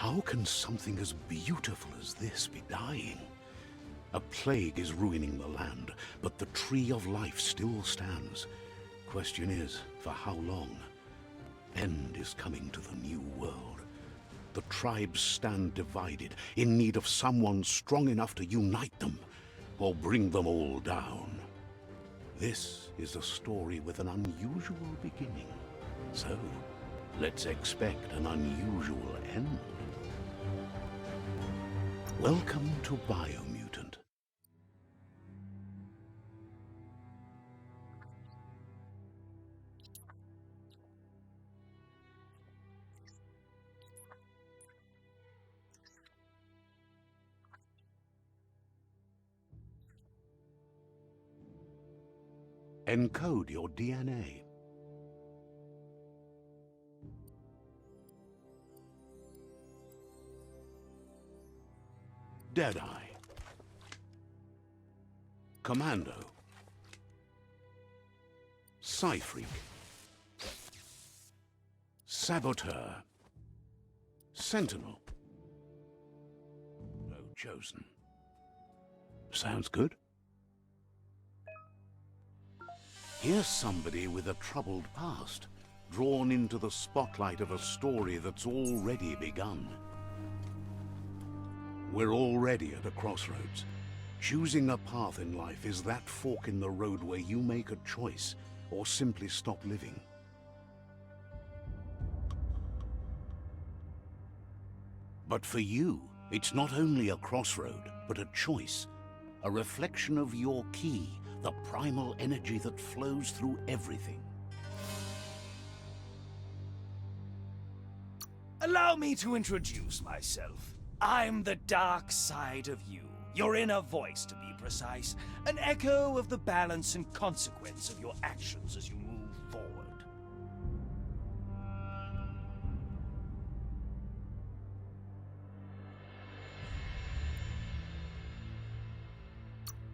How can something as beautiful as this be dying? A plague is ruining the land, but the tree of life still stands. Question is, for how long? End is coming to the new world. The tribes stand divided, in need of someone strong enough to unite them, or bring them all down. This is a story with an unusual beginning. So, let's expect an unusual end. Welcome to Biomutant. Encode your DNA. Deadeye. Commando. Psyfreak. Saboteur. Sentinel. No chosen. Sounds good. Here's somebody with a troubled past, drawn into the spotlight of a story that's already begun. We're already at a crossroads. Choosing a path in life is that fork in the road where you make a choice or simply stop living. But for you, it's not only a crossroad, but a choice, a reflection of your key, the primal energy that flows through everything. Allow me to introduce myself. I'm the dark side of you, your inner voice to be precise, an echo of the balance and consequence of your actions as you move forward.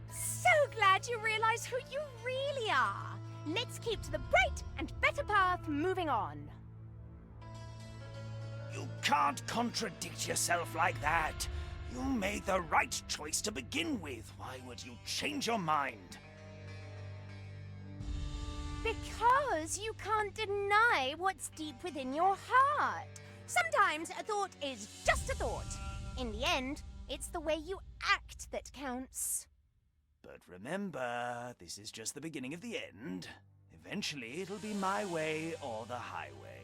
So glad you realize who you really are. Let's keep to the bright and better path moving on. You can't contradict yourself like that. You made the right choice to begin with. Why would you change your mind? Because you can't deny what's deep within your heart. Sometimes a thought is just a thought. In the end, it's the way you act that counts. But remember, this is just the beginning of the end. Eventually, it'll be my way or the highway.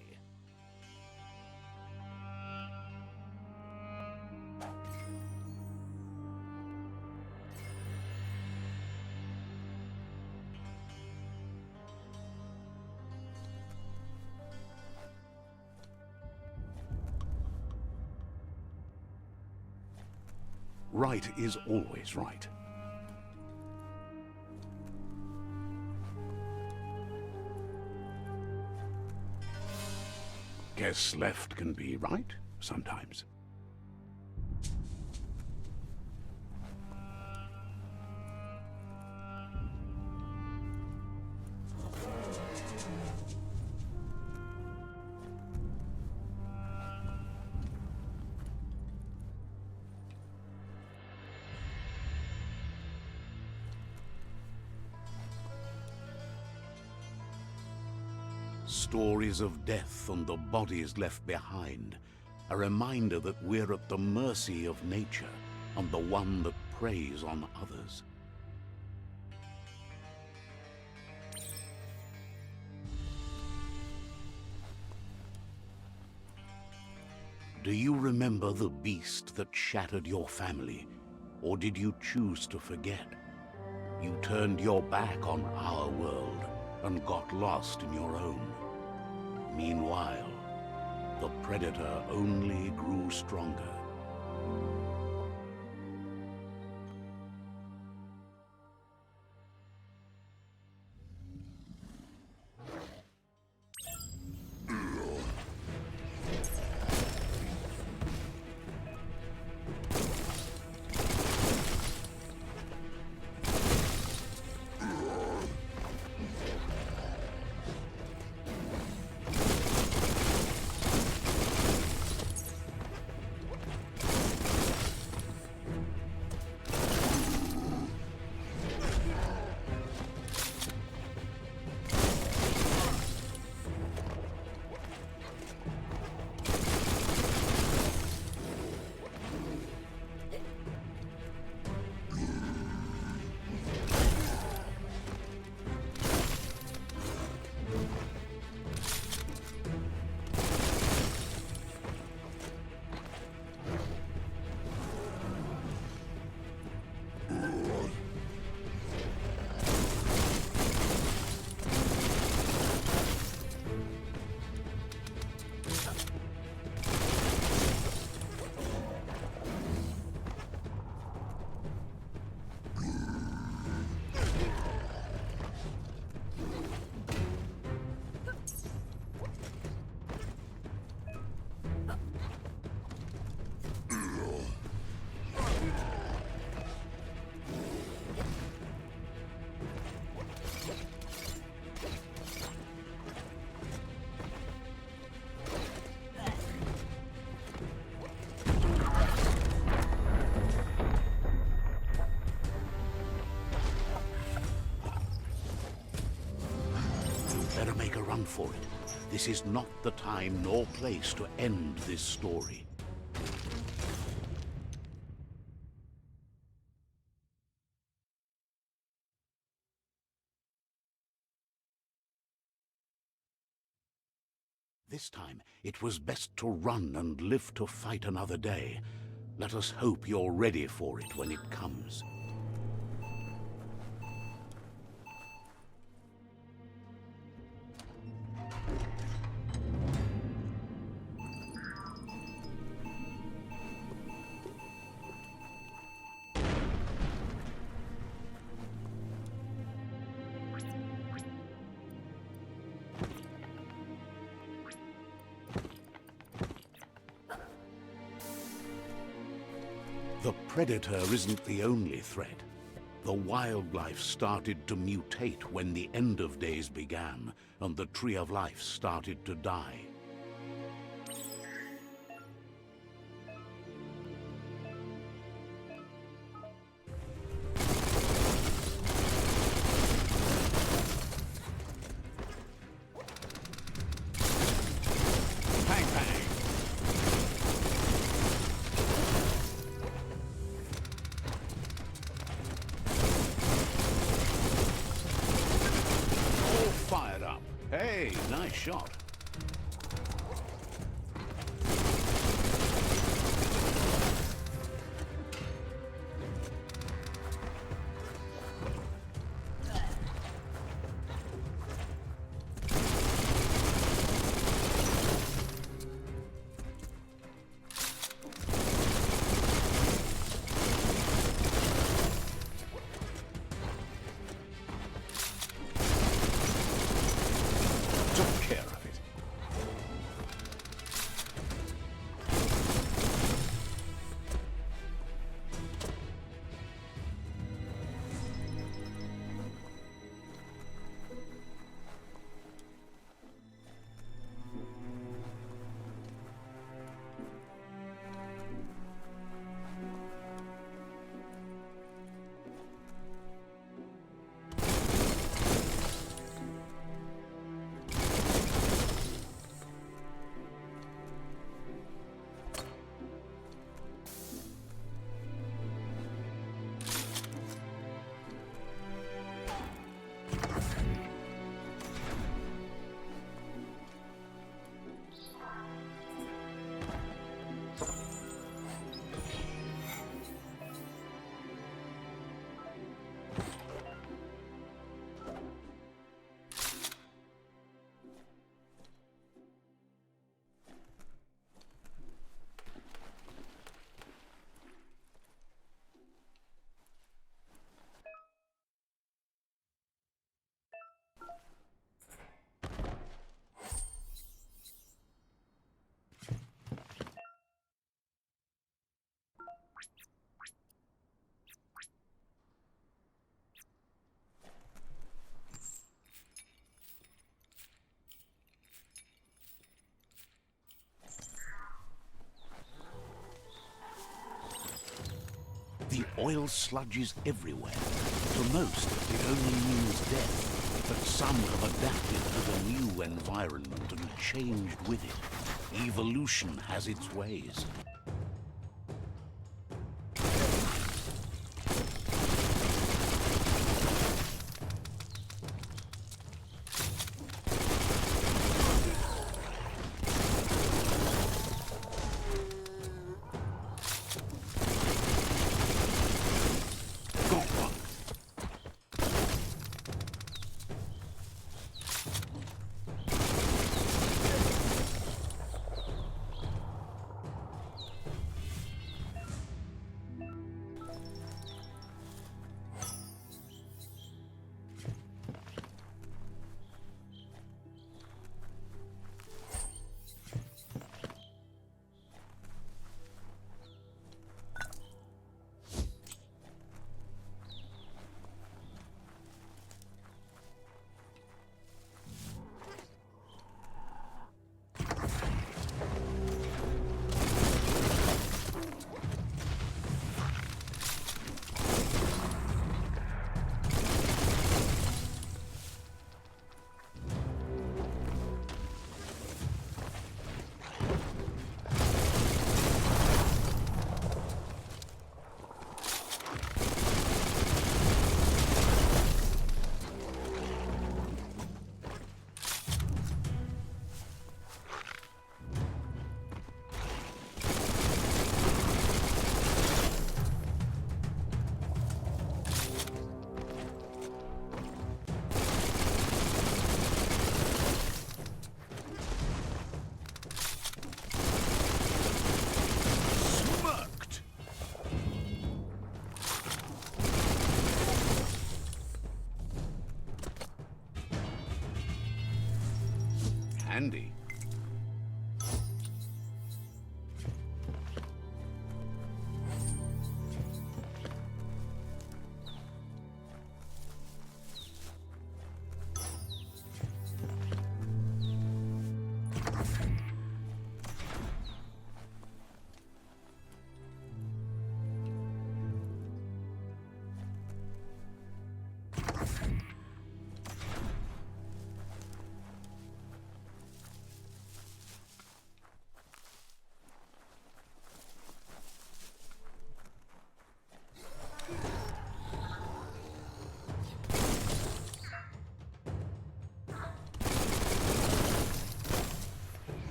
Right is always right. Guess left can be right sometimes. Stories of death and the bodies left behind, a reminder that we're at the mercy of nature and the one that preys on others. Do you remember the beast that shattered your family, or did you choose to forget? You turned your back on our world and got lost in your own. Meanwhile, the predator only grew stronger. for it. This is not the time nor place to end this story. This time, it was best to run and live to fight another day. Let us hope you're ready for it when it comes. The Predator isn't the only threat. The wildlife started to mutate when the end of days began, and the Tree of Life started to die. Bang, bang! Fired up. Hey, nice shot. Took care of it. The oil sludge is everywhere. To most, it only means death, but some have adapted to the new environment and changed with it. Evolution has its ways. Got one.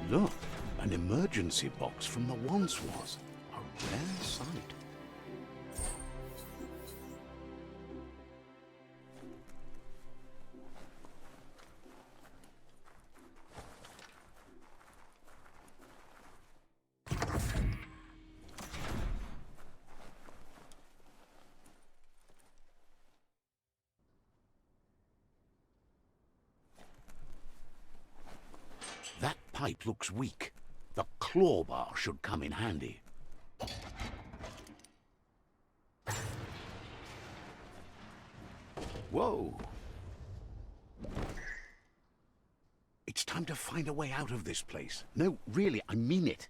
Look, an emergency box from the once was. A rare sight. That pipe looks weak. The claw bar should come in handy. Whoa! It's time to find a way out of this place. No, really, I mean it.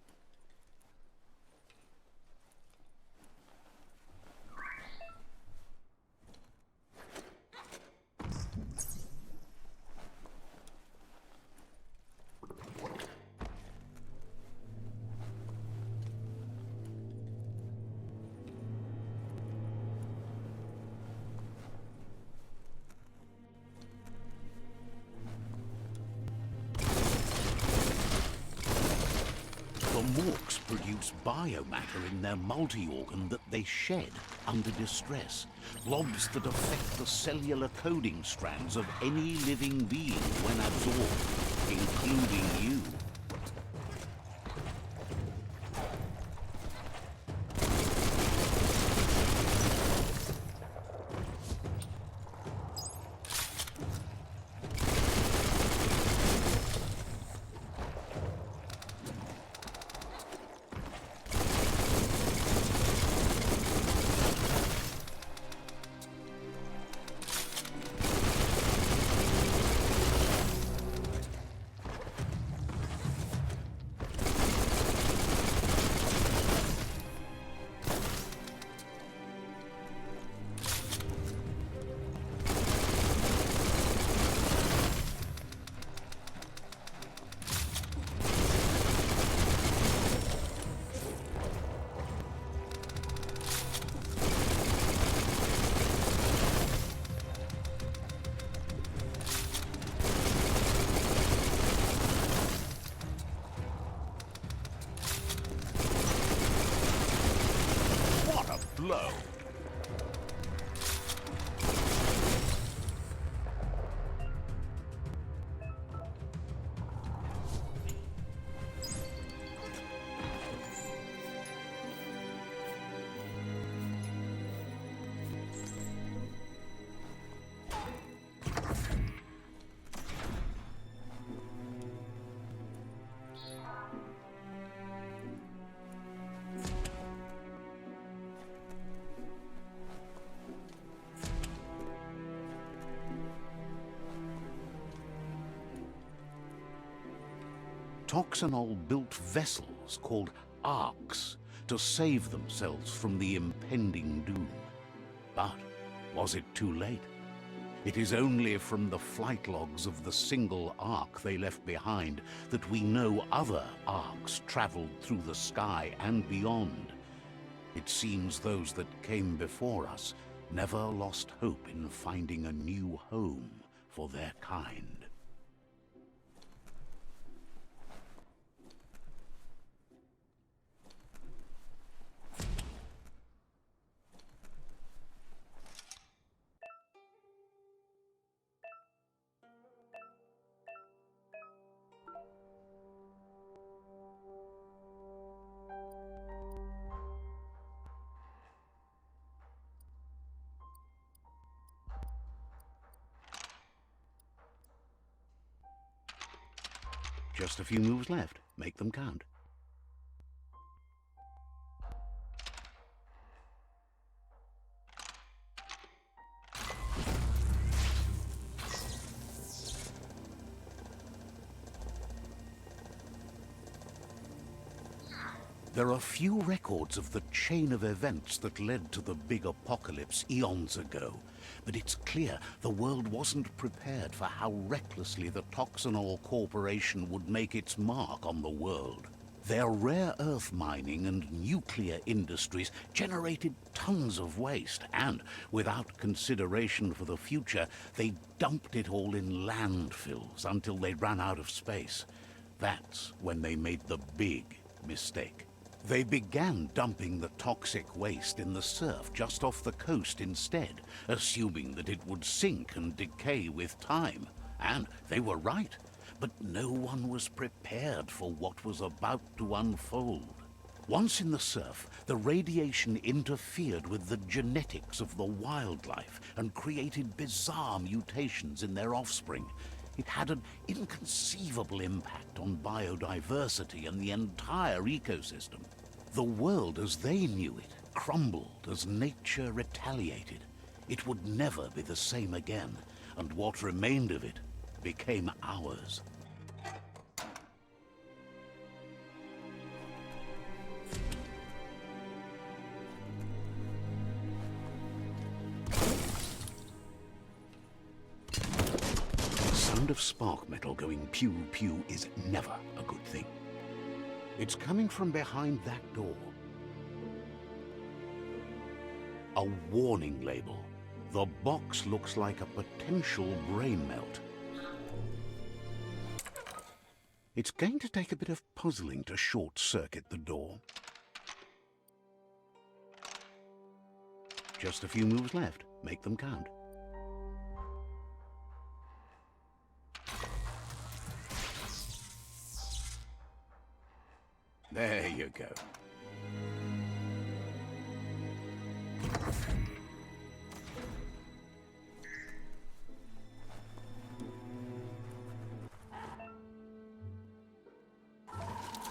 The Morks produce biomatter in their multi-organ that they shed under distress. Blobs that affect the cellular coding strands of any living being when absorbed, including you. Blow. Toxanol built vessels called arks to save themselves from the impending doom. But was it too late? It is only from the flight logs of the single ark they left behind that we know other arks traveled through the sky and beyond. It seems those that came before us never lost hope in finding a new home for their kind. Just a few moves left. Make them count. There are few records of the chain of events that led to the big apocalypse eons ago, but it's clear the world wasn't prepared for how recklessly the Toxanol Corporation would make its mark on the world. Their rare earth mining and nuclear industries generated tons of waste, and without consideration for the future, they dumped it all in landfills until they ran out of space. That's when they made the big mistake. They began dumping the toxic waste in the surf just off the coast instead, assuming that it would sink and decay with time. And they were right. But no one was prepared for what was about to unfold. Once in the surf, the radiation interfered with the genetics of the wildlife and created bizarre mutations in their offspring. It had an inconceivable impact on biodiversity and the entire ecosystem. The world as they knew it crumbled as nature retaliated. It would never be the same again, and what remained of it became ours. The sound of spark metal going pew-pew is never a good thing. It's coming from behind that door. A warning label. The box looks like a potential brain melt. It's going to take a bit of puzzling to short-circuit the door. Just a few moves left. Make them count. There you go.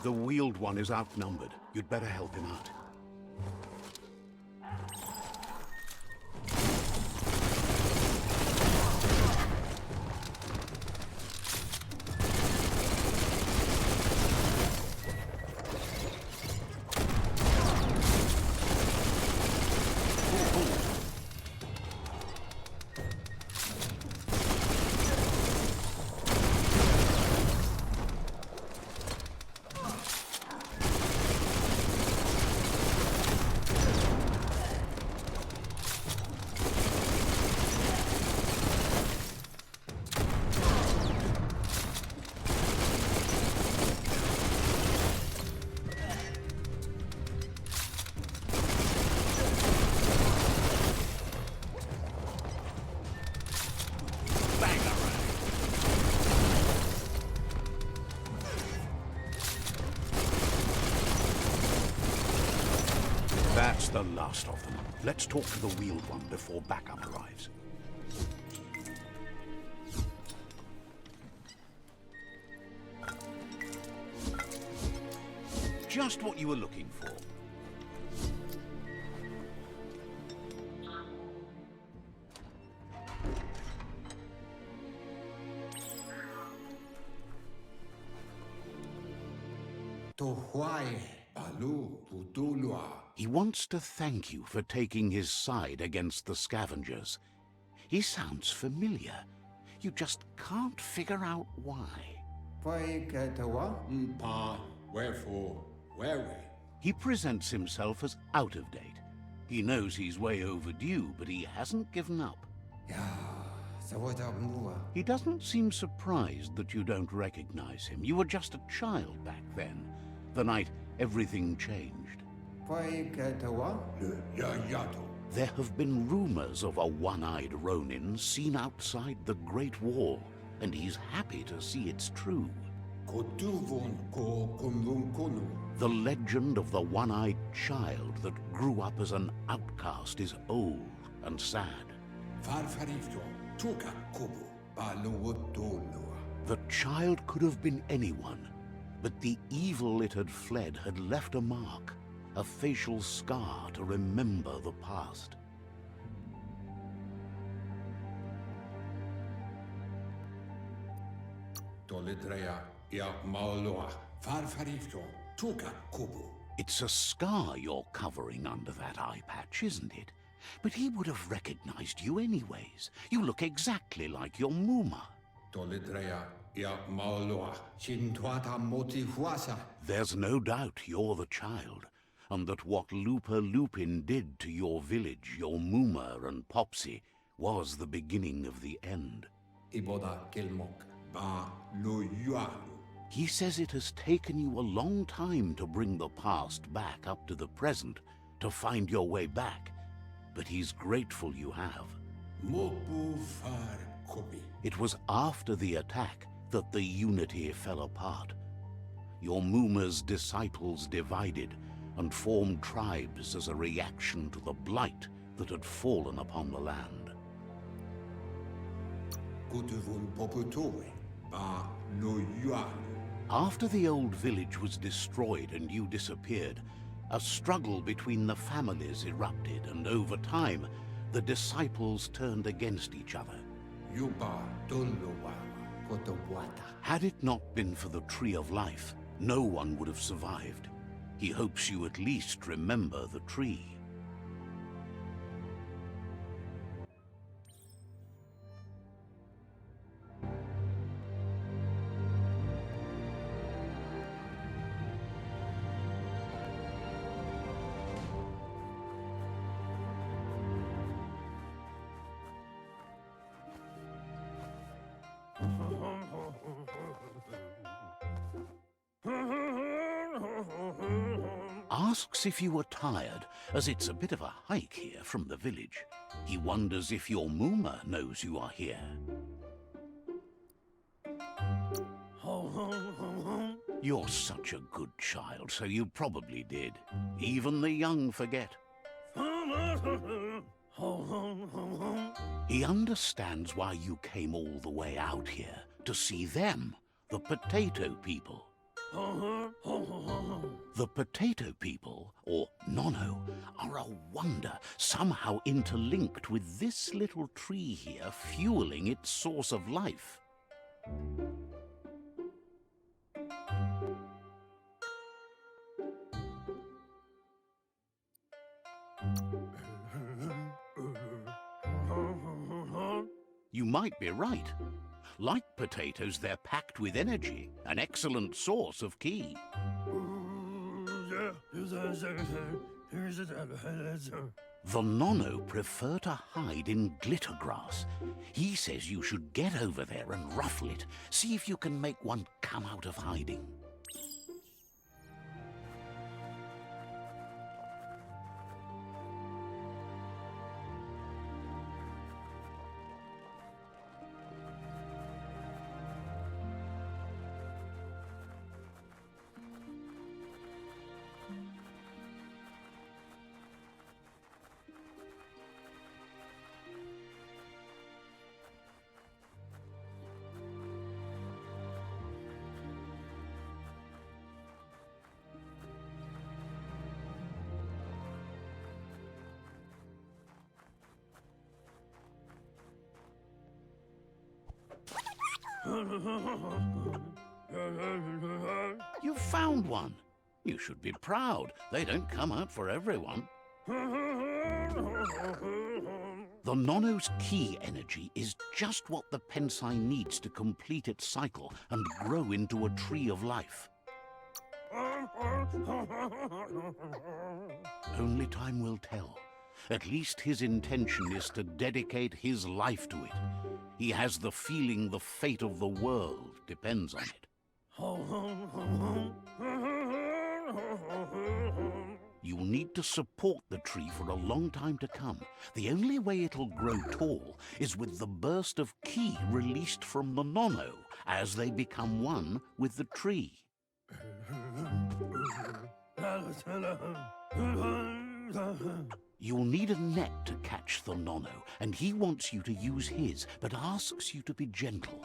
The wheeled one is outnumbered. You'd better help him out. That's the last of them. Let's talk to the wheeled one before backup arrives. Just what you were looking for. He wants to thank you for taking his side against the scavengers. He sounds familiar. You just can't figure out why. Wherefore, whereway? He presents himself as out of date. He knows he's way overdue, but he hasn't given up. He doesn't seem surprised that you don't recognize him. You were just a child back then, the night everything changed. There have been rumors of a one-eyed Ronin seen outside the Great Wall, and he's happy to see it's true. The legend of the one-eyed child that grew up as an outcast is old and sad. The child could have been anyone, but the evil it had fled had left a mark, a facial scar to remember the past. It's a scar you're covering under that eye patch, isn't it? But he would have recognized you anyways. You look exactly like your Muma. There's no doubt you're the child, and that what Lupa Lupin did to your village, your Muma and Popsy, was the beginning of the end. He says it has taken you a long time to bring the past back up to the present, to find your way back, but he's grateful you have. Mopu far kobi. It was after the attack that the unity fell apart. Your Muma's disciples divided and formed tribes as a reaction to the blight that had fallen upon the land. Kutuvun poputoe. Ba no yuan. After the old village was destroyed and you disappeared, a struggle between the families erupted, and over time, the disciples turned against each other. Yuba donlowawa kotowata. Had it not been for the Tree of Life, no one would have survived. He hopes you at least remember the tree. Asks if you were tired, as it's a bit of a hike here from the village. He wonders if your Muma knows you are here. You're such a good child, so you probably did. Even the young forget. He understands why you came all the way out here, to see them, the potato people. The potato people, or Nono, are a wonder, somehow interlinked with this little tree here, fueling its source of life. You might be right. Like potatoes, they're packed with energy, an excellent source of ki. The Nono prefer to hide in glitter grass. He says you should get over there and ruffle it. See if you can make one come out of hiding. You've found one. You should be proud. They don't come out for everyone. The Nono's ki energy is just what the Pensai needs to complete its cycle and grow into a tree of life. Only time will tell. At least his intention is to dedicate his life to it. He has the feeling the fate of the world depends on it. You'll need to support the tree for a long time to come. The only way it'll grow tall is with the burst of ki released from the Nono as they become one with the tree. You'll need a net to catch the Nono, and he wants you to use his, but asks you to be gentle.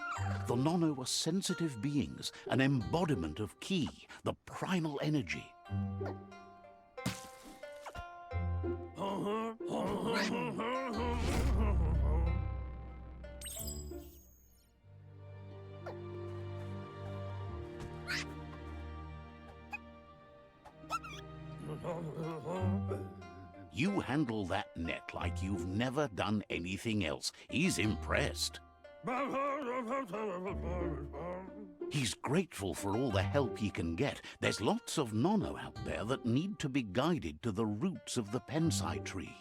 The Nono are sensitive beings, an embodiment of ki, the primal energy. You handle that net like you've never done anything else. He's impressed. He's grateful for all the help he can get. There's lots of Nono out there that need to be guided to the roots of the Pensai tree.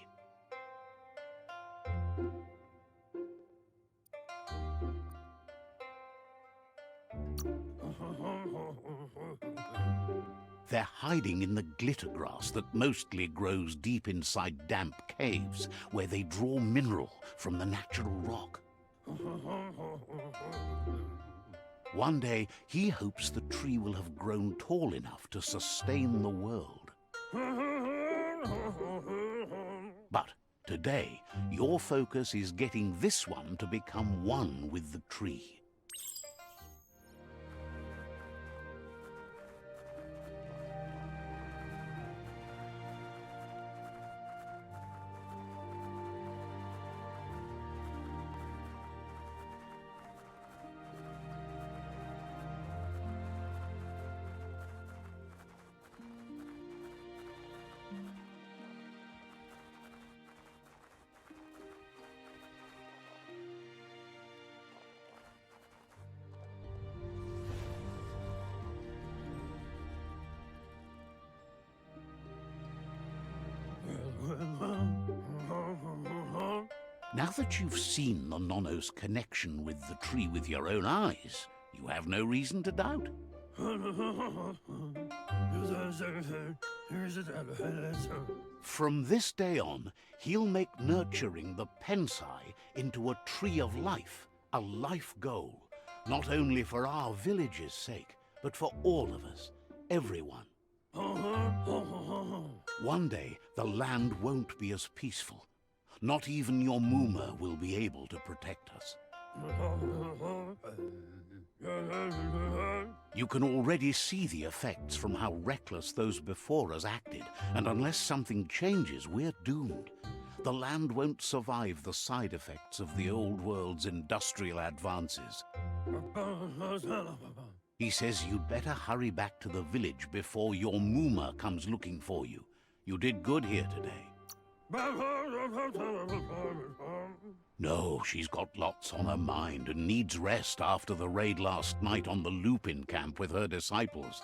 They're hiding in the glitter grass that mostly grows deep inside damp caves, where they draw mineral from the natural rock. One day, he hopes the tree will have grown tall enough to sustain the world. But today, your focus is getting this one to become one with the tree. Now that you've seen the Nonno's connection with the tree with your own eyes, you have no reason to doubt. From this day on, he'll make nurturing the Pensai into a tree of life, a life goal, not only for our village's sake, but for all of us, everyone. One day, the land won't be as peaceful. Not even your Muma will be able to protect us. You can already see the effects from how reckless those before us acted, and unless something changes, we're doomed. The land won't survive the side effects of the old world's industrial advances. He says you'd better hurry back to the village before your Muma comes looking for you. You did good here today. No, she's got lots on her mind and needs rest after the raid last night on the Lupin camp with her disciples.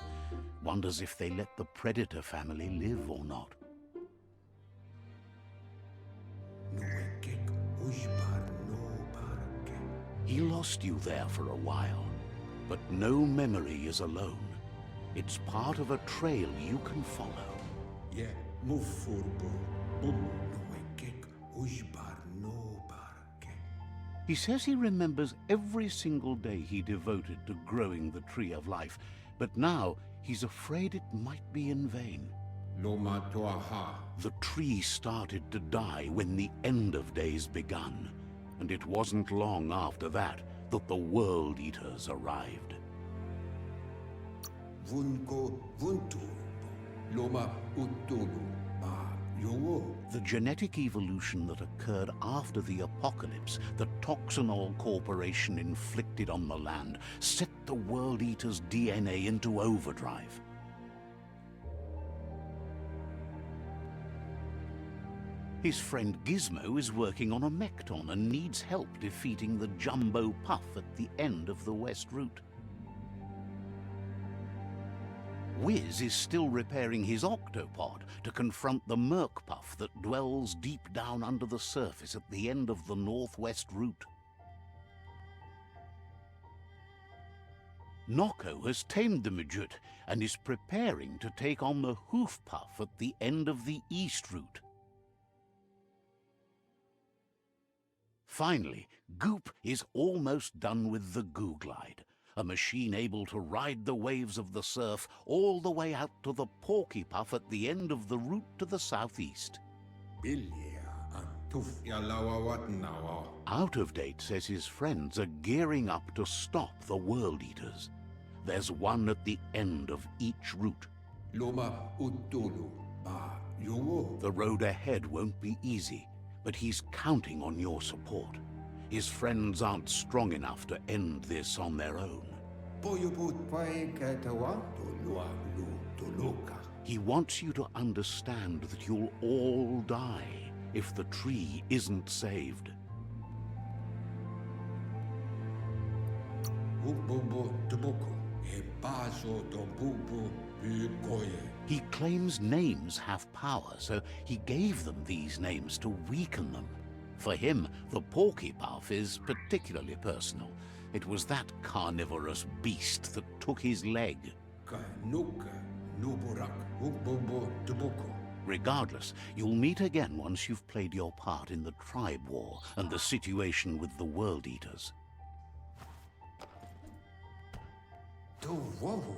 Wonders if they let the Predator family live or not. He lost you there for a while, but no memory is alone. It's part of a trail you can follow. Yeah, move forward. He says he remembers every single day he devoted to growing the Tree of Life, but now he's afraid it might be in vain. The tree started to die when the end of days begun, and it wasn't long after that that the World Eaters arrived. The genetic evolution that occurred after the apocalypse that Toxanol Corporation inflicted on the land set the World Eater's DNA into overdrive. His friend Gizmo is working on a Mekton and needs help defeating the Jumbo Puff at the end of the West Route. Wiz is still repairing his octopod to confront the Merc Puff that dwells deep down under the surface at the end of the Northwest Route. Noko has tamed the Midget and is preparing to take on the Hoof Puff at the end of the East Route. Finally, Goop is almost done with the Goo Glide, a machine able to ride the waves of the surf all the way out to the Porky Puff at the end of the route to the southeast. Out of Date says his friends are gearing up to stop the World Eaters. There's one at the end of each route. The road ahead won't be easy, but he's counting on your support. His friends aren't strong enough to end this on their own. He wants you to understand that you'll all die if the tree isn't saved. He claims names have power, so he gave them these names to weaken them. For him, the Porky Puff is particularly personal. It was that carnivorous beast that took his leg. Ka nuka, nuburak, ukbobo, tubuko. Regardless, you'll meet again once you've played your part in the tribe war and the situation with the World Eaters. Do wowo.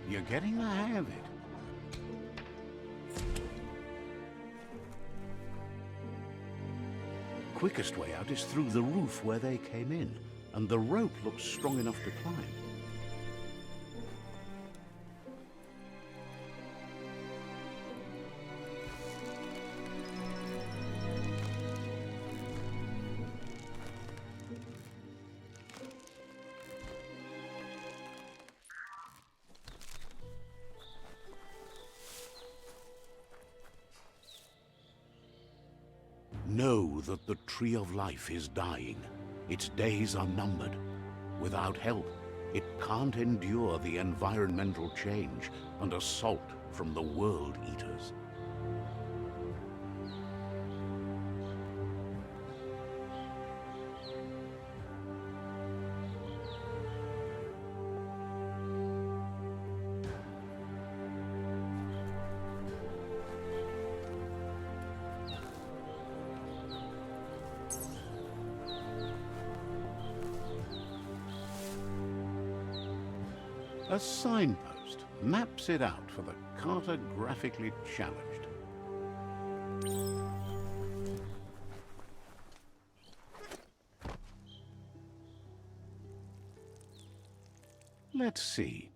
You're getting the hang of it. Quickest way out is through the roof where they came in, and the rope looks strong enough to climb. Know that the Tree of Life is dying. Its days are numbered. Without help, it can't endure the environmental change and assault from the World Eaters. A signpost maps it out for the cartographically challenged. Let's see.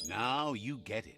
Now you get it.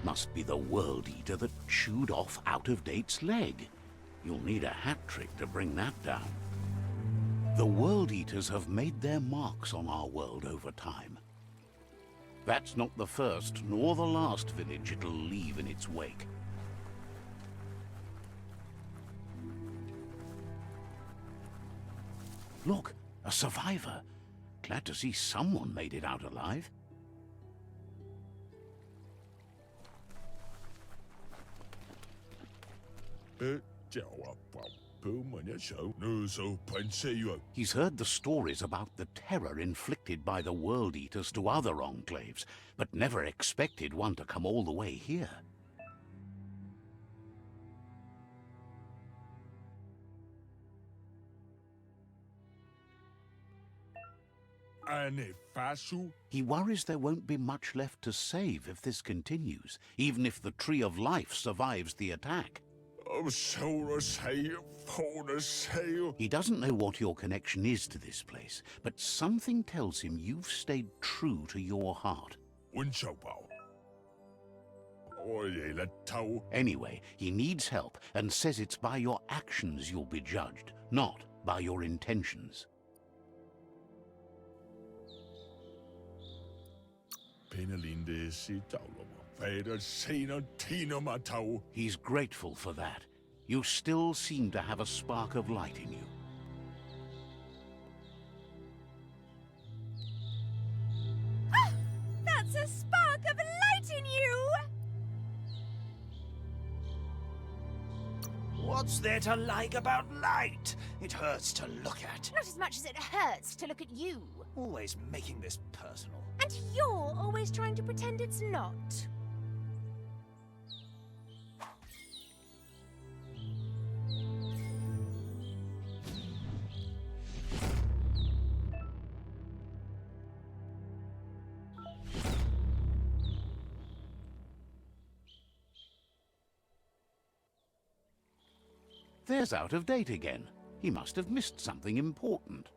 Must be the World Eater that chewed off Out-of-Date's leg. You'll need a hat trick to bring that down. The World Eaters have made their marks on our world over time. That's not the first nor the last village it'll leave in its wake. Look, a survivor. Glad to see someone made it out alive. He's heard the stories about the terror inflicted by the World Eaters to other enclaves, but never expected one to come all the way here. He worries there won't be much left to save if this continues, even if the Tree of Life survives the attack. He doesn't know what your connection is to this place, but something tells him you've stayed true to your heart. Anyway, he needs help and says it's by your actions you'll be judged, not by your intentions. He's grateful for that. You still seem to have a spark of light in you. Ah! That's a spark of light in you! What's there to like about light? It hurts to look at. Not as much as it hurts to look at you. Always making this personal. And you're always trying to pretend it's not. There's Out of Date again. He must have missed something important.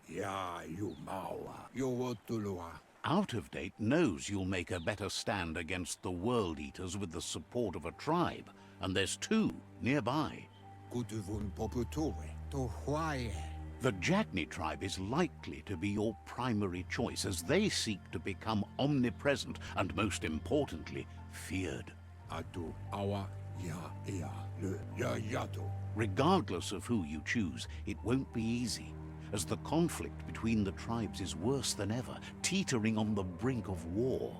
Ya, you mawa. Yo wotulua. Out of Date knows you'll make a better stand against the World Eaters with the support of a tribe, and there's two nearby. Kutuvun poputore. To huaye. The Jagni tribe is likely to be your primary choice as they seek to become omnipresent and, most importantly, feared. Atu awa ya ea le ya yato. Regardless of who you choose, it won't be easy, as the conflict between the tribes is worse than ever, teetering on the brink of war.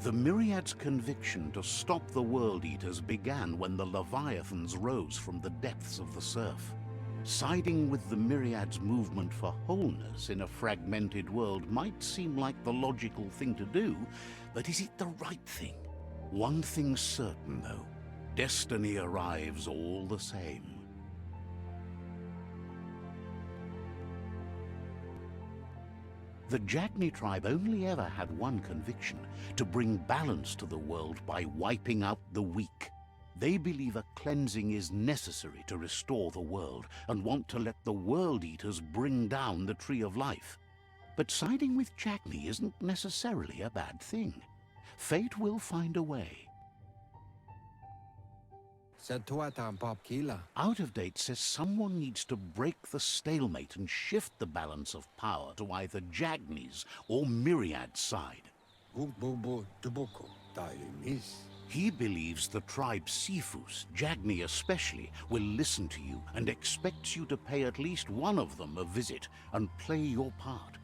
The Myriad's conviction to stop the World Eaters began when the Leviathans rose from the depths of the surf. Siding with the Myriad's movement for wholeness in a fragmented world might seem like the logical thing to do, but is it the right thing? One thing's certain, though. Destiny arrives all the same. The Jagni tribe only ever had one conviction: to bring balance to the world by wiping out the weak. They believe a cleansing is necessary to restore the world and want to let the World Eaters bring down the Tree of Life. But siding with Jagni isn't necessarily a bad thing. Fate will find a way. Out of Date says someone needs to break the stalemate and shift the balance of power to either Jagni's or Myriad's side. He believes the tribe Sifus, Jagni especially, will listen to you and expects you to pay at least one of them a visit and play your part.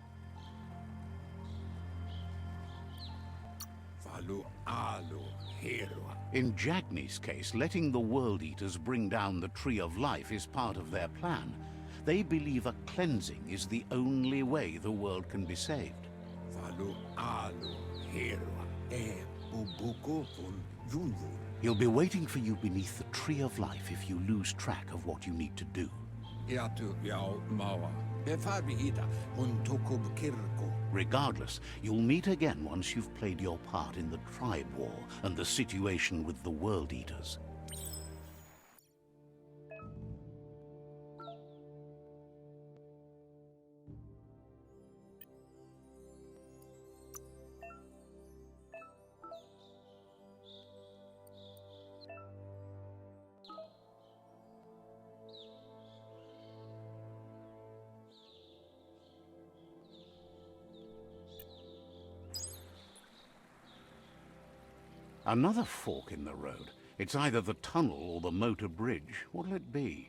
In Jagni's case, letting the World Eaters bring down the Tree of Life is part of their plan. They believe a cleansing is the only way the world can be saved. He'll be waiting for you beneath the Tree of Life if you lose track of what you need to do. Regardless, you'll meet again once you've played your part in the tribe war and the situation with the World Eaters. Another fork in the road. It's either the tunnel or the motor bridge. What'll it be?